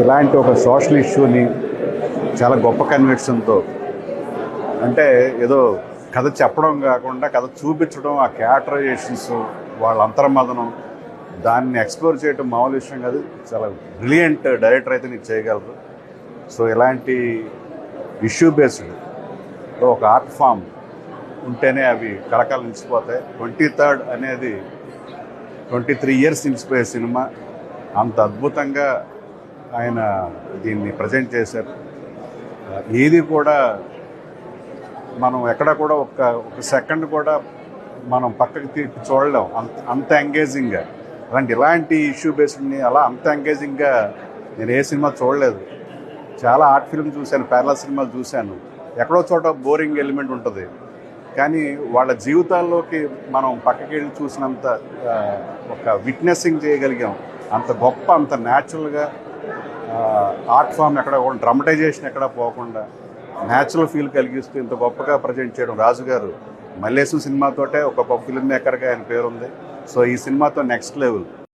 ఇలాంటి ఒక సోషల్ ఇష్యూని చాలా గొప్ప కన్విక్షన్తో అంటే ఏదో కథ చెప్పడం కాకుండా కథ చూపించడం, ఆ క్యారెక్టరైజేషన్స్, వాళ్ళ అంతర్మదనం, దాన్ని ఎక్స్ప్లోర్ చేయడం మామూలు విషయం కాదు. చాలా బ్రిలియంట్ డైరెక్టర్ అయితే నీకు చేయగలరు. సో ఇలాంటి ఇష్యూ బేస్డ్ ఒక ఆర్ట్ ఫామ్ ఉంటేనే అవి కలకాలం నిలిచిపోతాయి. 23rd అనేది 23 years నిలిచిపోయే సినిమా. అంత అద్భుతంగా ఆయన దీన్ని ప్రజెంట్ చేశారు. ఏది కూడా మనం ఎక్కడ కూడా ఒక సెకండ్ కూడా మనం పక్కకి తిప్పి చూడలేం, అంత ఎంగేజింగ్గా. ఇలాంటి ఇష్యూ బేస్డ్ని అలా అంత ఎంగేజింగ్గా నేను ఏ సినిమా చూడలేదు. చాలా ఆర్ట్ ఫిల్మ్ చూశాను, ప్యారలల్ సినిమాలు చూశాను. ఎక్కడో చోట బోరింగ్ ఎలిమెంట్ ఉంటుంది, కానీ వాళ్ళ జీవితాల్లోకి మనం పక్కకి వెళ్ళి చూసినంత ఒక విట్నెసింగ్ చేయగలిగాం. అంత గొప్ప, అంత న్యాచురల్గా ఆర్ట్ ఫామ్ ఎక్కడ కూడా డ్రమటైజేషన్ ఎక్కడ పోకుండా న్యాచురల్ ఫీల్ కలిగిస్తూ ఇంత గొప్పగా ప్రజెంట్ చేయడం రాజు గారు. మల్లేశం సినిమాతోటే ఒక గొప్ప ఫిల్మ్ మేకర్గా ఆయన పేరుంది. సో ఈ సినిమాతో నెక్స్ట్ లెవెల్.